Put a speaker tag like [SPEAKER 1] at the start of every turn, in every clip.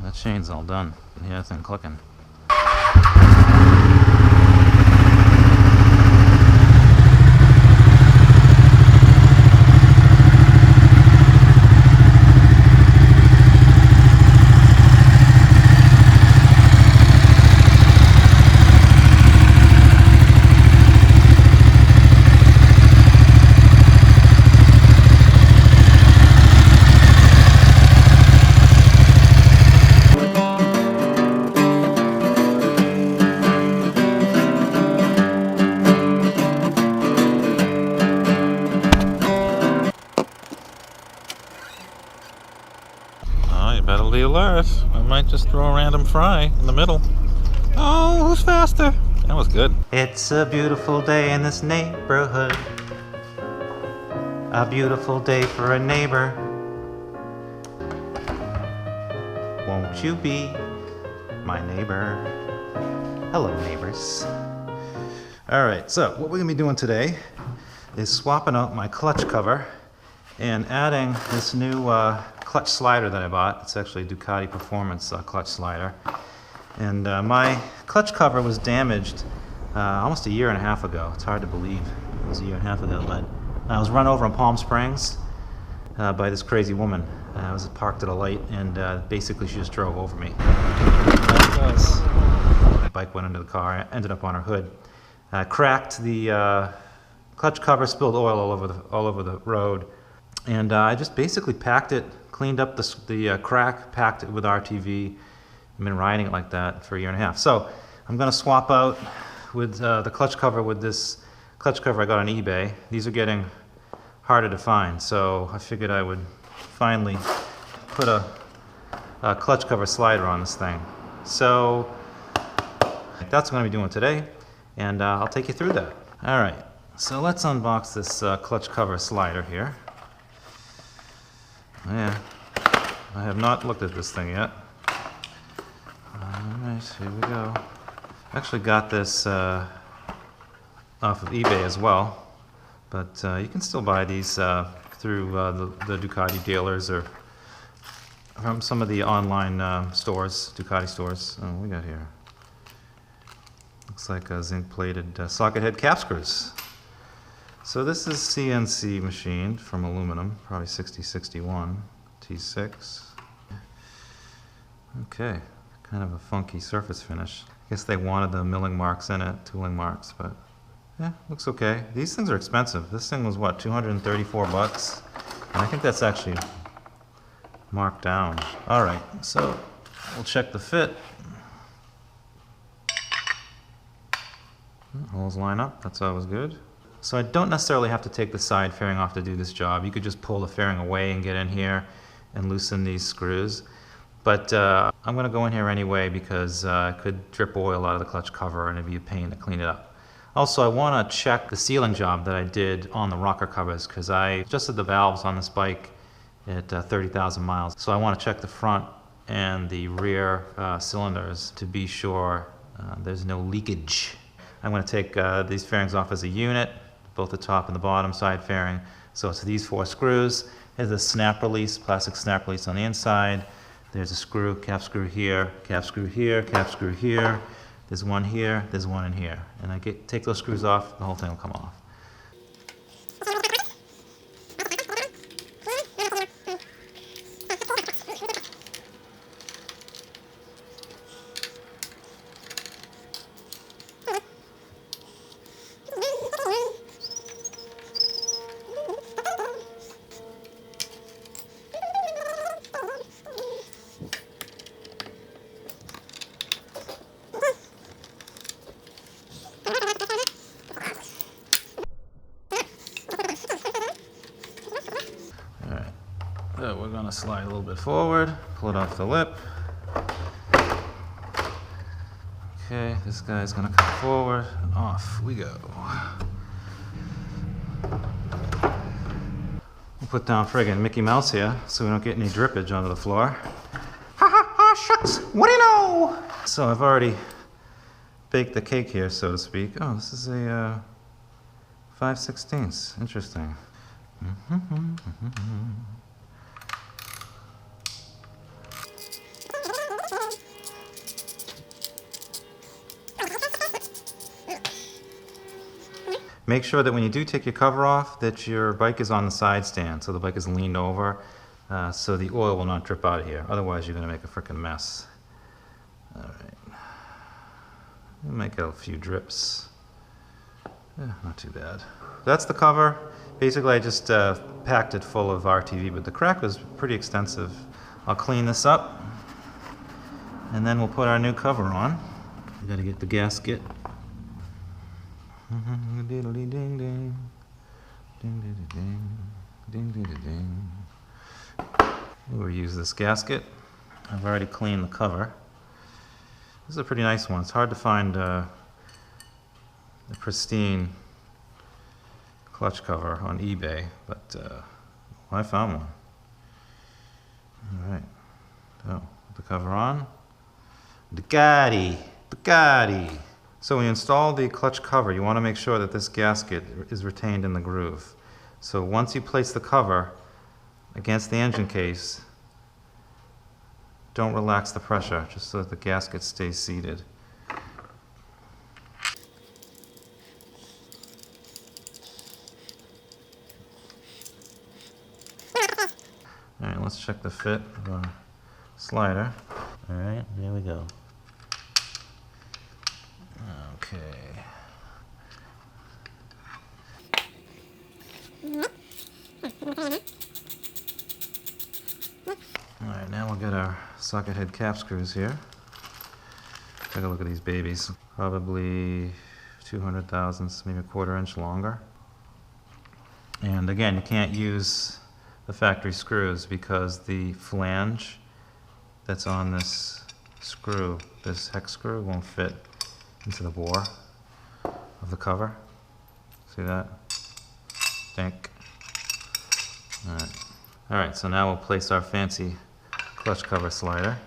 [SPEAKER 1] That chain's all done. Yeah, that thing clicking. Better be alert. I might just throw a random fry in the middle. Oh, who's faster? That was good. It's a beautiful day in this neighborhood. A beautiful day for a neighbor. Won't you be my neighbor? Hello, neighbors. Alright, so what we're going to be doing today is swapping out my clutch cover and adding this new clutch slider that I bought. It's actually a Ducati Performance clutch slider. And my clutch cover was damaged almost a year and a half ago. It's hard to believe it was a year and a half ago, but I was run over in Palm Springs by this crazy woman. I was parked at a light, and basically she just drove over me. My bike went into the car, ended up on her hood. Cracked the clutch cover, spilled oil all over the road. And I just basically packed it, cleaned up the crack, packed it with RTV. I've been riding it like that for a year and a half. So I'm going to swap out with the clutch cover with this clutch cover I got on eBay. These are getting harder to find, so I figured I would finally put a clutch cover slider on this thing. So that's what I'm going to be doing today, and I'll take you through that. All right, so let's unbox this clutch cover slider here. Yeah, I have not looked at this thing yet. Alright, here we go. I actually got this off of eBay as well, but you can still buy these through the Ducati dealers or from some of the online stores, Ducati stores. Oh, what we got here? Looks like a zinc-plated socket head cap screws. So this is CNC machined from aluminum, probably 6061 T6. Okay, kind of a funky surface finish. I guess they wanted the milling marks in it, tooling marks, but yeah, looks okay. These things are expensive. This thing was what, 234 bucks? And I think that's actually marked down. All right, so we'll check the fit. Holes line up, that's always good. So I don't necessarily have to take the side fairing off to do this job. You could just pull the fairing away and get in here and loosen these screws. But I'm going to go in here anyway because I could drip oil out of the clutch cover and it'd be a pain to clean it up. Also, I want to check the sealing job that I did on the rocker covers because I adjusted the valves on this bike at 30,000 miles. So I want to check the front and the rear cylinders to be sure there's no leakage. I'm going to take these fairings off as a unit, both the top and the bottom side fairing. So it's these 4 screws. There's a snap release, plastic snap release on the inside. There's a screw, cap screw here, cap screw here, cap screw here. There's one here, there's one in here. And I take those screws off, the whole thing will come off. So we're going to slide a little bit forward, pull it off the lip. Okay, this guy's going to come forward, and off we go. We'll put down friggin' Mickey Mouse here so we don't get any drippage onto the floor. Ha ha ha, shucks, what do you know? So I've already baked the cake here, so to speak. Oh, this is a 5/16. Interesting. Make sure that when you do take your cover off that your bike is on the side stand, so the bike is leaned over, so the oil will not drip out of here. Otherwise you're going to make a freaking mess. Alright. We'll make a few drips. Not too bad. That's the cover. Basically I just packed it full of RTV, but the crack was pretty extensive. I'll clean this up and then we'll put our new cover on. We gotta get the gasket. We'll use this gasket. I've already cleaned the cover. This is a pretty nice one. It's hard to find a pristine clutch cover on eBay, but I found one. Alright, so put the cover on. Ducati! So when you install the clutch cover, you want to make sure that this gasket is retained in the groove. So once you place the cover against the engine case, don't relax the pressure, just so that the gasket stays seated. Alright, let's check the fit of our slider. Alright, there we go. Okay. Alright, now we'll get our socket head cap screws here. Take a look at these babies. Probably 200 thousandths, maybe a 1/4 inch longer. And again, you can't use the factory screws because the flange that's on this screw, this hex screw, won't fit into the bore of the cover. See that? Dink. Alright, so now we'll place our fancy clutch cover slider.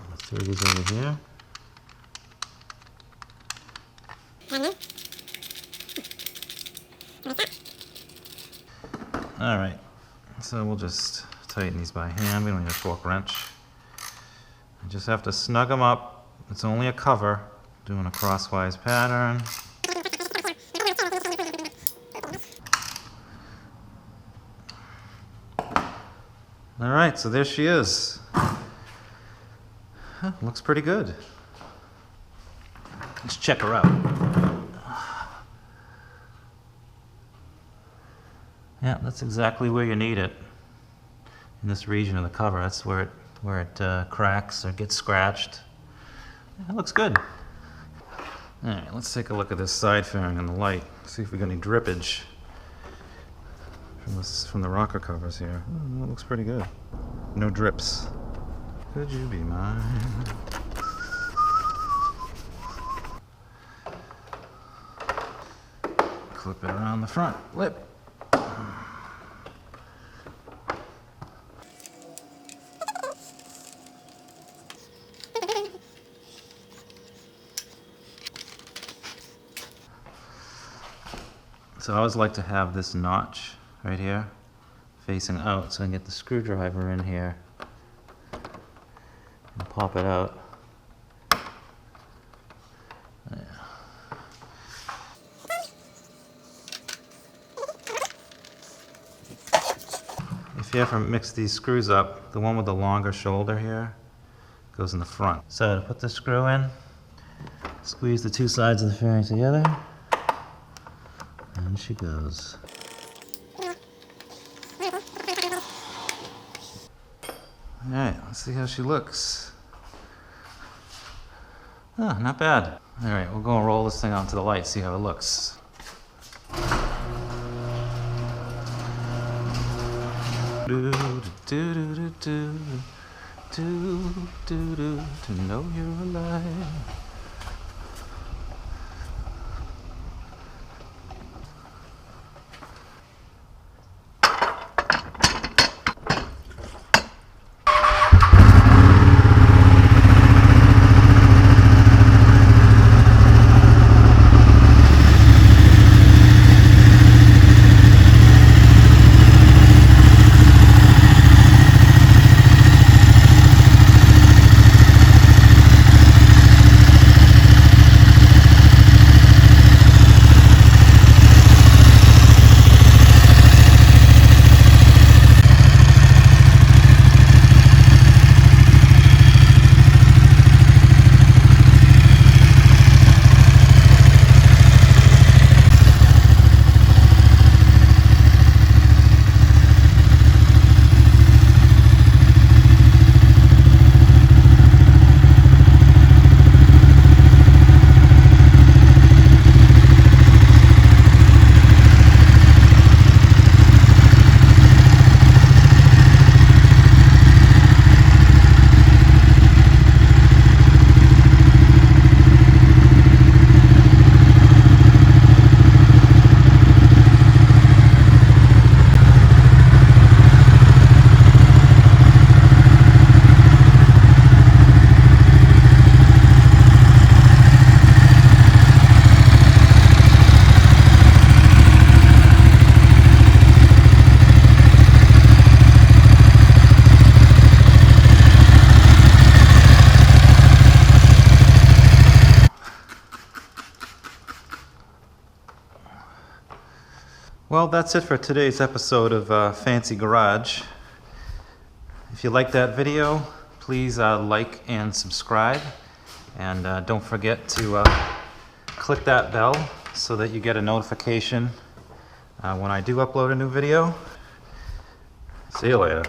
[SPEAKER 1] Let's throw these over here. Alright, so we'll just tighten these by hand. We don't need a torque wrench. You just have to snug them up. It's only a cover, doing a crosswise pattern. Alright, so there she is. Looks pretty good. Let's check her out. Yeah, that's exactly where you need it. In this region of the cover, that's where it cracks or gets scratched. Yeah, it looks good. Alright, let's take a look at this side fairing in the light. See if we got any drippage from the rocker covers here. Oh, that looks pretty good. No drips. Could you be mine? Clip it around the front lip. So I always like to have this notch right here facing out so I can get the screwdriver in here and pop it out. Yeah. If you ever mix these screws up, the one with the longer shoulder here goes in the front. So to put the screw in, squeeze the two sides of the fairing together. And she goes. Alright, let's see how she looks. Oh, not bad. Alright, we'll go and roll this thing onto the light, see how it looks. Do do do do do do do do to know you're alive. Well, that's it for today's episode of Fancy Garage. If you liked that video, please like and subscribe. And don't forget to click that bell so that you get a notification when I do upload a new video. See you later.